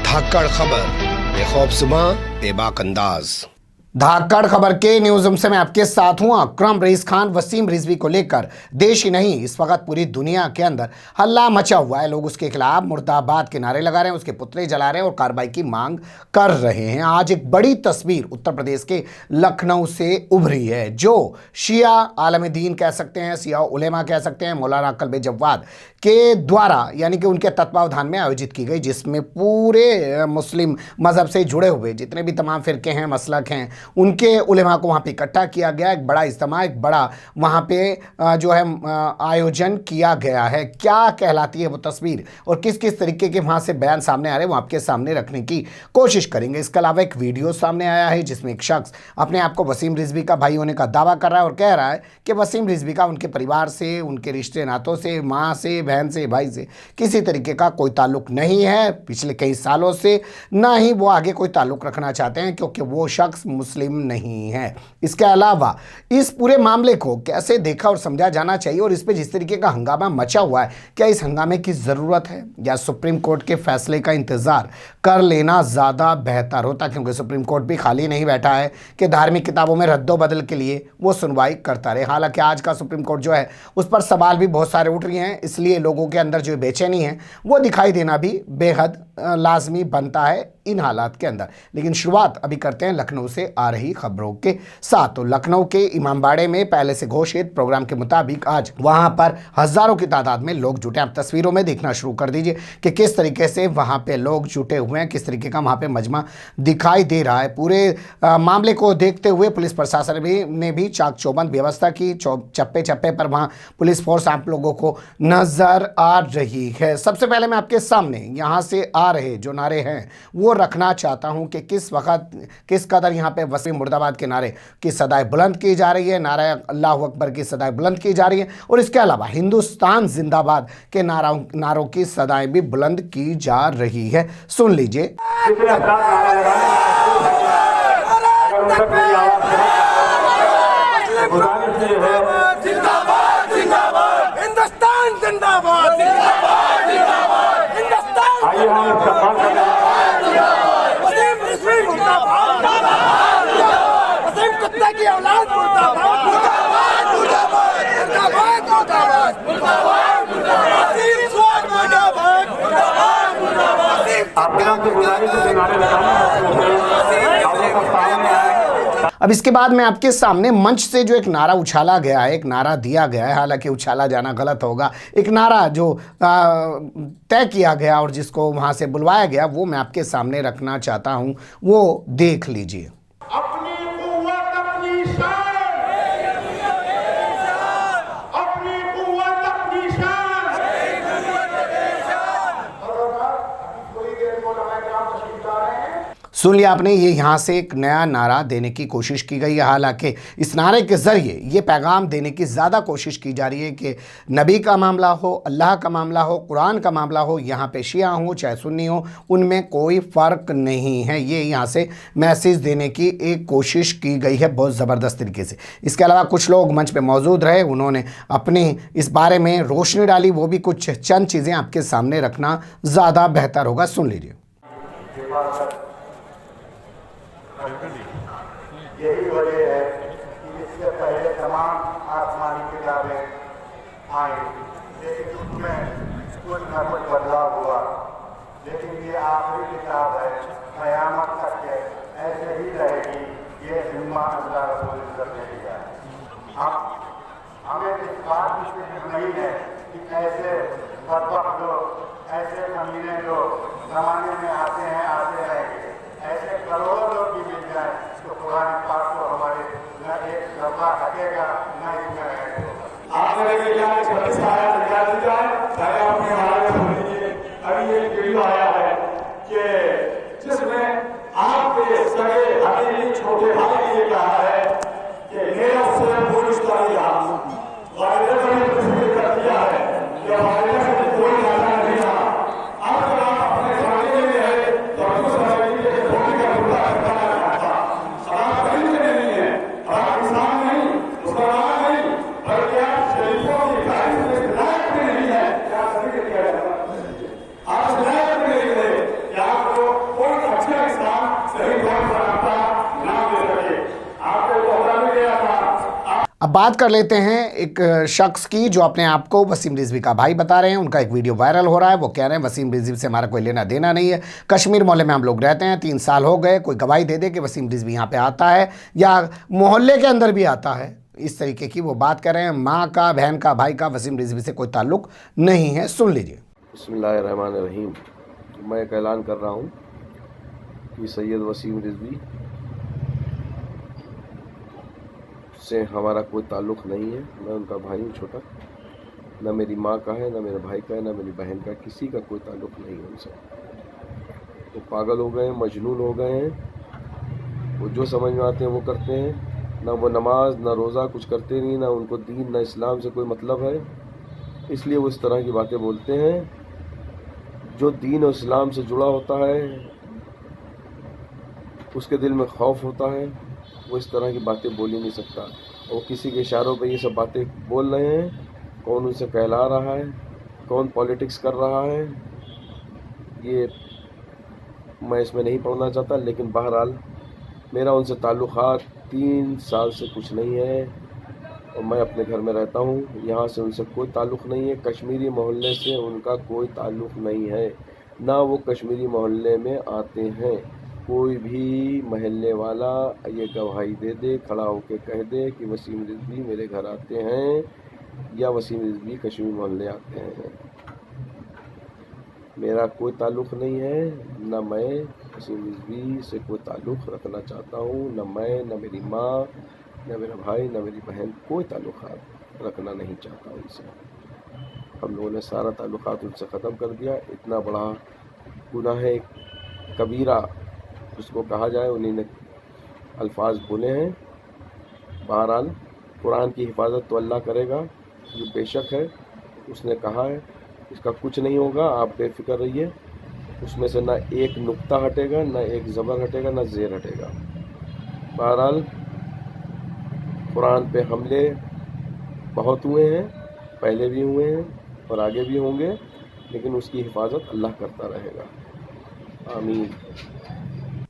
धाकड़ खबर, बेखौफसुमा बेबाक अंदाज। धाकड़ खबर के न्यूज रूम से मैं आपके साथ हूं। अकरम रईस खान वसीम रिजवी को लेकर देश ही नहीं इस वक्त पूरी दुनिया के अंदर हल्ला मचा हुआ है। लोग उसके खिलाफ मुर्दाबाद के नारे लगा रहे हैं, उसके पुतले जला रहे हैं और कार्रवाई की मांग कर रहे हैं। आज एक बड़ी तस्वीर उत्तर प्रदेश के लखनऊ से उभरी है, जो शिया आलम दीन कह सकते हैं, शिया उलेमा कह सकते हैं, मौलाना कल्बे जव्वाद के द्वारा यानी कि उनके तत्वावधान में आयोजित की गई, जिसमें पूरे मुस्लिम मजहब से जुड़े हुए जितने भी तमाम फिरके हैं, मसलक हैं, उनके उलेमा को वहाँ पे इकट्ठा किया गया। एक बड़ा इज्तिमा, एक बड़ा वहाँ पे जो है आयोजन किया गया है। क्या कहलाती है वो तस्वीर और किस किस तरीके के वहाँ से बयान सामने आ रहे हैं वो आपके सामने रखने की कोशिश करेंगे। इसके अलावा एक वीडियो सामने आया है जिसमें एक शख्स अपने आप को वसीम रिजवी का भाई होने का दावा कर रहा है और कह रहा है कि वसीम रिजवी का उनके परिवार से, उनके रिश्ते नातों से, माँ से, बहन से, भाई से किसी तरीके का कोई ताल्लुक नहीं है पिछले कई सालों से, ना ही वो आगे कोई ताल्लुक रखना चाहते हैं क्योंकि वो शख्स मुस्लिम नहीं है। इसके अलावा इस पूरे मामले को कैसे देखा और समझा जाना चाहिए और इस पे जिस तरीके का हंगामा मचा हुआ है, क्या इस हंगामे की ज़रूरत है या सुप्रीम कोर्ट के फैसले का इंतज़ार कर लेना ज़्यादा बेहतर होता, क्योंकि सुप्रीम कोर्ट भी खाली नहीं बैठा है कि धार्मिक किताबों में रद्दोबदल के लिए वो सुनवाई करता रहे। हालांकि आज का सुप्रीम कोर्ट जो है उस पर सवाल भी बहुत सारे उठ रहे हैं, इसलिए लोगों के अंदर जो बेचैनी है वो दिखाई देना भी बेहद लाजमी बनता है इन हालात के अंदर। लेकिन शुरुआत अभी करते हैं लखनऊ से आ रही खबरों के साथ। तो लखनऊ के इमामबाड़े में पहले से घोषित प्रोग्राम के मुताबिक आज वहां पर हजारों की तादाद में लोग जुटे। आप तस्वीरों में देखना शुरू कर दीजिए कि किस तरीके से वहां पे लोग जुटे हुए हैं, किस तरीके का वहां पे मजमा दिखाई दे रहा है। पूरे मामले को देखते हुए पुलिस प्रशासन ने भी चाक चौबंद व्यवस्था की। चप्पे चप्पे पर वहां पुलिस फोर्स आप लोगों को नजर आ रही है। सबसे पहले मैं आपके सामने यहाँ से आ रहे जो नारे हैं वो रखना चाहता हूं कि किस वक्त किस कदर यहां पे वसीम मुर्दाबाद के नारे की सदाएं बुलंद की जा रही है, नारा अल्लाह अकबर की सदाएं बुलंद की जा रही है और इसके अलावा हिंदुस्तान जिंदाबाद के नारों की सदाएं भी बुलंद की जा रही है। सुन लीजिए। अब इसके बाद मैं आपके सामने मंच से जो एक नारा उछाला गया है, एक नारा दिया गया है, हालांकि उछाला जाना गलत होगा, एक नारा जो तय किया गया और जिसको वहां से बुलवाया गया वो मैं आपके सामने रखना चाहता हूं, वो देख लीजिए। सुन लिया आपने, ये यहाँ से एक नया नारा देने की कोशिश की गई है। हालांकि इस नारे के ज़रिए ये पैगाम देने की ज़्यादा कोशिश की जा रही है कि नबी का मामला हो, अल्लाह का मामला हो, कुरान का मामला हो, यहाँ पे शिया हो चाहे सुन्नी हो, उनमें कोई फ़र्क नहीं है। ये यहाँ से मैसेज देने की एक कोशिश की गई है बहुत ज़बरदस्त तरीके से। इसके अलावा कुछ लोग मंच पर मौजूद रहे, उन्होंने अपने इस बारे में रोशनी डाली, वो भी कुछ चंद चीज़ें आपके सामने रखना ज़्यादा बेहतर होगा। सुन लीजिए। यही वजह है कि इससे पहले तमाम आसमानी किताबें आई, लेकिन उसमें कुछ न कुछ बदलाव हुआ। लेकिन ये आखिरी किताब है, क़यामत तक के ऐसे ही रहेगी। ये जिम्मा अल्लाह रब्बुल इज़्ज़त ने दिया है। अब हमें इस बात की फिक्र नहीं है कि ऐसे बदबख्त लोग, ऐसे कमीने लोग ज़माने में आते हैं, आते रहेंगे। ऐसे करोड़ों लोग भी मिल जाए तो कुरान पाक को हमारे न एक दफा हटेगा न इसमें रहेगा। आप मेरे विज्ञान छब्बीस आया तैयार हो जाए, चाहे अपने हमारे सुन लीजिए। अभी एक वीडियो आया है कि जिसमें आपके सगे हमें छोटे भाई ने ये कहा है कि मेरा से पुलिस का लिया वायरस ने तस्वीर कर दिया है कि वायरस में कोई नाता नहीं रहा। अब अगर आप अपने समाज में है तो आपको समझिए कि धोनी का मुद्दा करना था। आप कहीं में नहीं है, आप इंसान नहीं, मुसलमान नहीं, बल्कि आप शरीफों की तारीफ में अब बात कर लेते हैं एक शख्स की जो अपने आप को वसीम रिजवी का भाई बता रहे हैं। उनका एक वीडियो वायरल हो रहा है। वो कह रहे हैं वसीम रिजवी से हमारा कोई लेना देना नहीं है। कश्मीर मोहल्ले में हम लोग रहते हैं, 3 साल हो गए। कोई गवाही दे दे कि वसीम रिजवी यहाँ पे आता है या मोहल्ले के अंदर भी आता है। इस तरीके की वो बात कर रहे हैं। माँ का, बहन का, भाई का वसीम रिजवी से कोई ताल्लुक नहीं है। सुन लीजिए। बिस्मिल्लाहिर्रहमानिर्रहीम। मैं एक ऐलान कर रहा हूँ कि सैयद वसीम रिजवी से हमारा कोई ताल्लुक़ नहीं है। मैं उनका भाई हूँ छोटा। न मेरी माँ का है, न मेरे भाई का है, न मेरी बहन का, किसी का कोई ताल्लुक़ नहीं है उनसे। वो पागल हो गए हैं, मजनून हो गए हैं। वो जो समझ में आते हैं वो करते हैं। ना वो नमाज, ना रोज़ा कुछ करते नहीं, ना उनको दीन, ना इस्लाम से कोई मतलब है। इसलिए वो इस तरह की बातें बोलते हैं। जो दीन और इस्लाम से जुड़ा होता है उसके दिल में खौफ होता है, वो इस तरह की बातें बोल ही नहीं सकता। वो किसी के इशारों पे ये सब बातें बोल रहे हैं। कौन उनसे कहला रहा है, कौन पॉलिटिक्स कर रहा है, ये मैं इसमें नहीं पढ़ना चाहता। लेकिन बहरहाल मेरा उनसे ताल्लुक़ात 3 साल से कुछ नहीं है और मैं अपने घर में रहता हूँ। यहाँ से उनसे कोई ताल्लुक़ नहीं है। कश्मीरी मोहल्ले से उनका कोई ताल्लुक़ नहीं है, ना वो कश्मीरी मोहल्ले में आते हैं। कोई भी महल्ले वाला ये गवाही दे दे, खड़ा होकर कह दे कि वसीम रिजवी मेरे घर आते हैं या वसीम रिजवी कश्मीर मोहल्ले आते हैं। मेरा कोई ताल्लुक़ नहीं है, न मैं वसीम रिजवी से कोई ताल्लुक़ रखना चाहता हूँ। न मैं, न मेरी माँ, न मेरा भाई, न मेरी बहन कोई ताल्लुक़ात रखना नहीं चाहता उनसे। हम लोगों ने सारा ताल्लुक़ात उनसे ख़त्म कर दिया। इतना बड़ा गुनाह है कबीरा उसको कहा जाए, उन्हीं ने अल्फाज बोले हैं। बहरहाल कुरान की हिफाजत तो अल्लाह करेगा, ये बेशक है। उसने कहा है इसका कुछ नहीं होगा, आप बेफिक्र रहिए। उसमें से ना एक नुक्ता हटेगा, ना एक ज़बर हटेगा, ना ज़ेर हटेगा। बहरहाल कुरान पे हमले बहुत हुए हैं, पहले भी हुए हैं और आगे भी होंगे, लेकिन उसकी हिफाजत अल्लाह करता रहेगा। आमीन।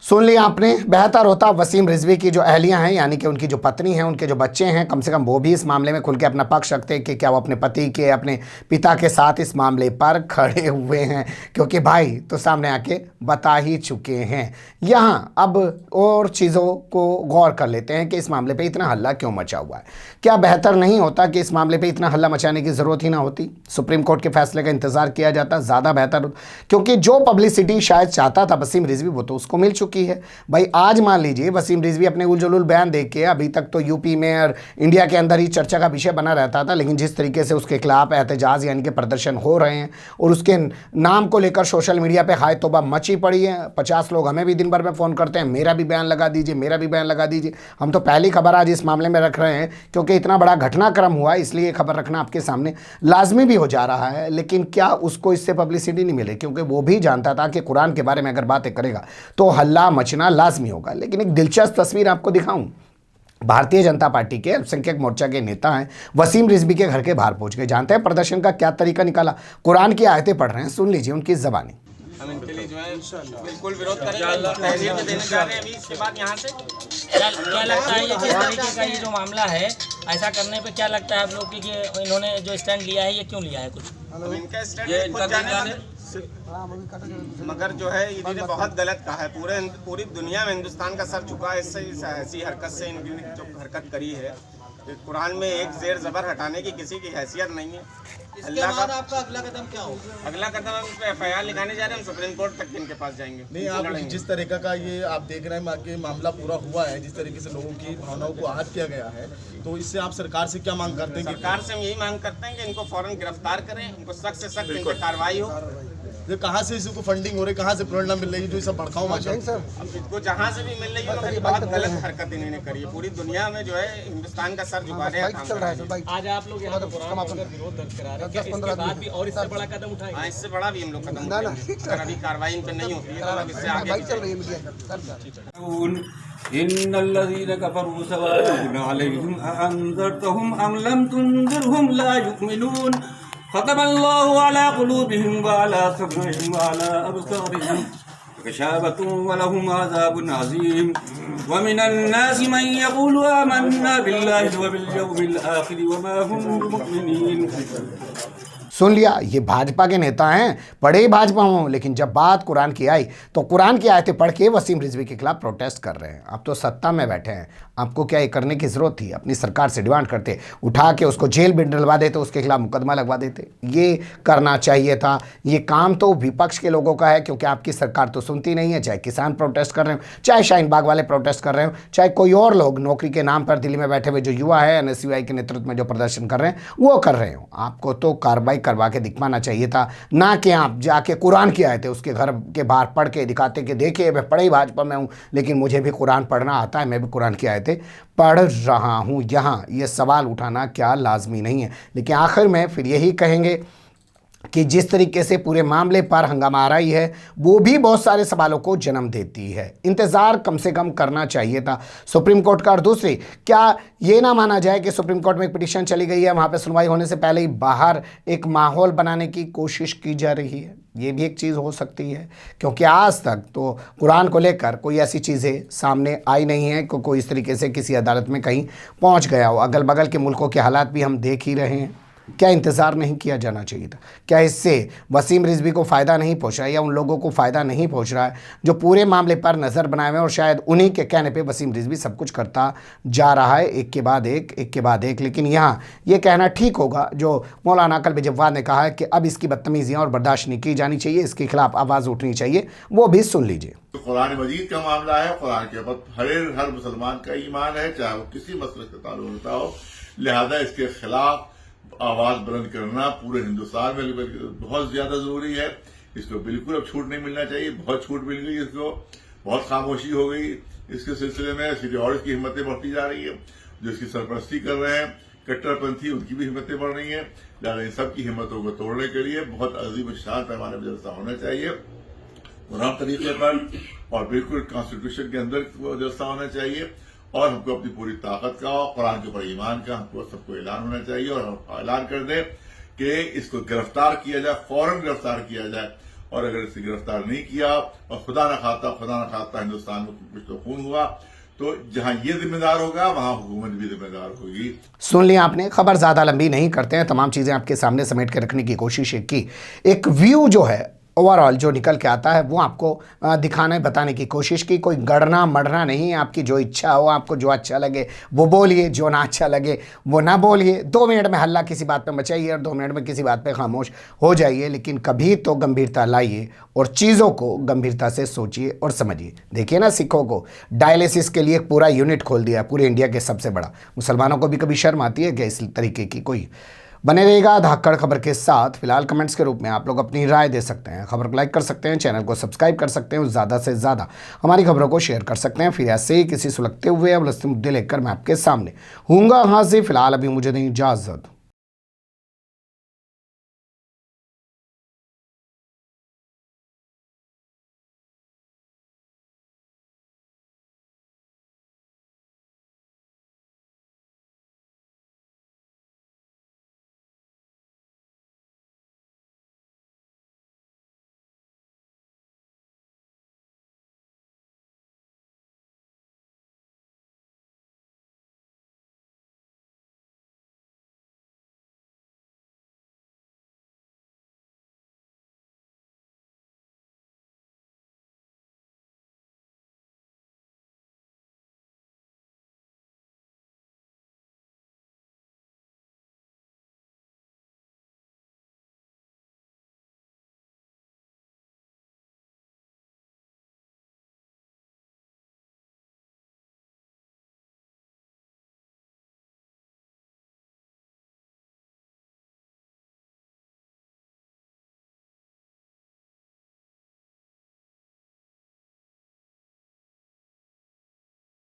सुन लिया आपने। बेहतर होता वसीम रिजवी की जो अहलियां हैं, यानी कि उनकी जो पत्नी हैं, उनके जो बच्चे हैं, कम से कम वो भी इस मामले में खुल के अपना पक्ष रखते हैं कि क्या वो अपने पति के, अपने पिता के साथ इस मामले पर खड़े हुए हैं, क्योंकि भाई तो सामने आके बता ही चुके हैं। यहाँ अब और चीज़ों को गौर कर लेते हैं कि इस मामले पर इतना हल्ला क्यों मचा हुआ है। क्या बेहतर नहीं होता कि इस मामले पर इतना हल्ला मचाने की ज़रूरत ही ना होती, सुप्रीम कोर्ट के फैसले का इंतज़ार किया जाता, ज़्यादा बेहतर। क्योंकि जो पब्लिसिटी शायद चाहता था वसीम रिजवी, वो तो उसको मिल चुकी है। भाई आज मान लीजिए वसीम रिजवी अपने उलझुल बयान देख के अभी तक तो यूपी में और इंडिया के अंदर ही चर्चा का विषय बना रहता था, लेकिन जिस तरीके से उसके खिलाफ एहतजाज यानी कि प्रदर्शन हो रहे हैं और उसके नाम को लेकर सोशल मीडिया पे हाय तौबा मची पड़ी है। 50 लोग हमें भी दिन भर में फ़ोन करते हैं, मेरा भी बयान लगा दीजिए, मेरा भी बयान लगा दीजिए। हम तो पहली खबर आज इस मामले में रख रहे हैं क्योंकि इतना बड़ा घटनाक्रम हुआ, इसलिए खबर रखना आपके सामने लाजमी भी हो जा रहा है। लेकिन क्या उसको इससे पब्लिसिटी नहीं मिले, क्योंकि वो भी जानता था कि कुरान के बारे में अगर बातें करेगा तो हल्ला मचना लाजमी होगा। लेकिन एक दिलचस्प तस्वीर आपको दिखाऊं। भारतीय जनता पार्टी के अल्पसंख्यक मोर्चा के नेता हैं, वसीम रिजवी के घर के बाहर पहुंच गए। जानते हैं प्रदर्शन का क्या तरीका निकाला? कुरान की आयतें पढ़ रहे हैं, सुन लीजिए उनकी ज़बानी। हम इनके लिए जो है बिल्कुल विरोध करेंगे, तहरीर में देने जा रहे हैं अभी इसके बाद यहाँ से। क्या लगता है ये किस तरीके का ये जो मामला है, ऐसा करने पे क्या लगता है आप लोग की कि इन्होंने जो स्टैंड लिया है ये क्यों लिया है? कुछ इनका स्टैंड खुद जाने, मगर जो है इन्होंने बहुत गलत कहा है। पूरी दुनिया में हिंदुस्तान का सर झुका है इससे, ऐसी हरकत से इन्होंने जो हरकत करी है। कुरान में एक ज़ेर ज़बर हटाने की किसी की हैसियत नहीं है। अल्लाह का आपका अगला कदम क्या होगा? अगला कदम हम इस पर FIR लिखाने जा रहे हैं, हम सुप्रीम कोर्ट तक इनके पास जाएंगे। नहीं, आप जिस तरीके का ये आप देख रहे हैं कि मामला पूरा हुआ है, जिस तरीके से लोगों की भावनाओं को आहत किया गया है, तो इससे आप सरकार से क्या मांग करते हैं? सरकार से हम यही मांग करते हैं कि इनको फौरन गिरफ्तार करें, इनको सख्त से सख्त इन पर कार्रवाई हो। ये कहाँ से इसको फंडिंग हो रही है, कहाँ से प्रेरणा मिल रही है जो सब भड़काऊ भाषा? अब इसको जहाँ से भी मिल रही है, मगर ये बहुत गलत हरकत इन्होंने करी है। पूरी दुनिया में जो है हिंदुस्तान का सर झुकाने का काम कर रहा है। आज आप लोग यहाँ विरोध दर्ज करा रहे हैं, इसके बाद भी और इससे बड़ा कदम उठाएंगे? हाँ, इससे बड़ा भी हम लोग कदम उठाएंगे। अगर अभी कार्रवाई इन पर नहीं होती है तो इससे आगे चल रही है। इन्नल्लज़ीना कफ़रू सवाउन अलैहिम अअन्ज़रतहुम अम लम तुनज़िरहुम ला युमिनून ख़तमल्लाहु अला क़ुलूबिहिम व अला समइहिम व अला अबसारिहिम गशाबतुन वलहुम अज़ाबुन अज़ीम व मिनन नासि मन यक़ूलु आमन्ना बिल्लाहि व बिल यौमिल आखिर व मा हुम बिमुमिनीन। सुन लिया, ये भाजपा के नेता हैं, बड़े ही भाजपा हों, लेकिन जब बात कुरान की आई तो कुरान की आयतें पढ़ के वसीम रिजवी के खिलाफ प्रोटेस्ट कर रहे हैं। आप तो सत्ता में बैठे हैं, आपको क्या ये करने की ज़रूरत थी? अपनी सरकार से डिमांड करते, उठा के उसको जेल में डलवा देते, उसके खिलाफ मुकदमा लगवा देते। ये करना चाहिए था। ये काम तो विपक्ष के लोगों का है, क्योंकि आपकी सरकार तो सुनती नहीं है। चाहे किसान प्रोटेस्ट कर रहे हो, चाहे शाहीन बाग वाले प्रोटेस्ट कर रहे हो, चाहे कोई और लोग नौकरी के नाम पर दिल्ली में बैठे हुए जो युवा है NSUI के नेतृत्व में जो प्रदर्शन कर रहे हैं वो कर रहे हो। आपको तो कार्रवाई करवा के दिखवाना चाहिए था, ना कि आप जाके कुरान की आयतें उसके घर के बाहर पढ़ के दिखाते कि देखिए मैं पढ़े ही भाजपा में हूँ, लेकिन मुझे भी कुरान पढ़ना आता है, मैं भी कुरान की आयतें पढ़ रहा हूँ। यहाँ ये सवाल उठाना क्या लाजमी नहीं है? लेकिन आखिर में फिर यही कहेंगे कि जिस तरीके से पूरे मामले पर हंगामा आ रही है वो भी बहुत सारे सवालों को जन्म देती है। इंतज़ार कम से कम करना चाहिए था सुप्रीम कोर्ट का। और दूसरी, क्या ये ना माना जाए कि सुप्रीम कोर्ट में एक पिटीशन चली गई है, वहाँ पे सुनवाई होने से पहले ही बाहर एक माहौल बनाने की कोशिश की जा रही है? ये भी एक चीज़ हो सकती है, क्योंकि आज तक तो कुरान को लेकर कोई ऐसी चीज़ें सामने आई नहीं है कि कोई इस तरीके से किसी अदालत में कहीं पहुँच गया हो। अगल बगल के मुल्कों के हालात भी हम देख ही रहे हैं। क्या इंतज़ार नहीं किया जाना चाहिए था? क्या इससे वसीम रिजवी को फ़ायदा नहीं पहुंच रहा है, या उन लोगों को फ़ायदा नहीं पहुंच रहा है जो पूरे मामले पर नज़र बनाए हुए हैं और शायद उन्हीं के कहने पे वसीम रिजवी सब कुछ करता जा रहा है, एक के बाद एक। लेकिन यहाँ ये कहना ठीक होगा जो मौलाना अकल बेजवाद ने कहा है कि अब इसकी बदतमीजियाँ और बर्दाश्त नहीं की जानी चाहिए, इसके खिलाफ आवाज़ उठनी चाहिए। वो भी सुन लीजिए। तो कुरान मजीद का मामला है, कुरान के ऊपर हर मुसलमान का ईमान है, चाहे वो किसी मसले से ताल्लुक रखता हो। लिहाजा इसके खिलाफ आवाज बुलंद करना पूरे हिंदुस्तान में बहुत ज्यादा जरूरी है। इसको बिल्कुल अब छूट नहीं मिलना चाहिए। बहुत छूट मिल गई, इसको बहुत खामोशी हो गई इसके सिलसिले में। सिटी ऑडिट की हिम्मतें बढ़ती जा रही है, जो इसकी सरपरस्ती कर रहे हैं कट्टरपंथी, उनकी भी हिम्मतें बढ़ रही है। लिहाजा इन सबकी हिम्मतों को तोड़ने के लिए बहुत अजीम शान पैमाने पर जलसा होना चाहिए, मुनाम तरीके पर, और बिल्कुल कॉन्स्टिट्यूशन के अंदर जलसा होना चाहिए। और हमको अपनी पूरी ताकत का और कुरान के ऊपर ईमान का हमको सबको ऐलान होना चाहिए, और हम ऐलान कर दें कि इसको गिरफ्तार किया जाए, फौरन गिरफ्तार किया जाए। और अगर इसे गिरफ्तार नहीं किया और खुदा न खास्ता हिंदुस्तान में कुछ तो खून हुआ, तो जहां ये जिम्मेदार होगा वहां हुकूमत भी जिम्मेदार होगी। सुन लिया आपने। खबर ज़्यादा लंबी नहीं करते हैं, तमाम चीज़ें आपके सामने समेट के रखने की कोशिश की। एक व्यू जो है ओवरऑल जो निकल के आता है वो आपको दिखाने बताने की कोशिश की। कोई गड़ना मड़ना नहीं है, आपकी जो इच्छा हो, आपको जो अच्छा लगे वो बोलिए, जो ना अच्छा लगे वो ना बोलिए। 2 मिनट में हल्ला किसी बात पे मचाइए और 2 मिनट में किसी बात पे खामोश हो जाइए, लेकिन कभी तो गंभीरता लाइए और चीज़ों को गंभीरता से सोचिए और समझिए। देखिए ना, सिखों को डायलिसिस के लिए एक पूरा यूनिट खोल दिया, पूरे इंडिया के सबसे बड़ा। मुसलमानों को भी कभी शर्म आती है क्या इस तरीके की? कोई बने रहेगा धाकड़ खबर के साथ। फिलहाल कमेंट्स के रूप में आप लोग अपनी राय दे सकते हैं, खबर को लाइक कर सकते हैं, चैनल को सब्सक्राइब कर सकते हैं, ज़्यादा से ज़्यादा हमारी खबरों को शेयर कर सकते हैं। फिर ऐसे ही किसी सुलगते हुए मुद्दे लेकर मैं आपके सामने हूँगा हाजिर। फिलहाल अभी मुझे दें इजाज़त।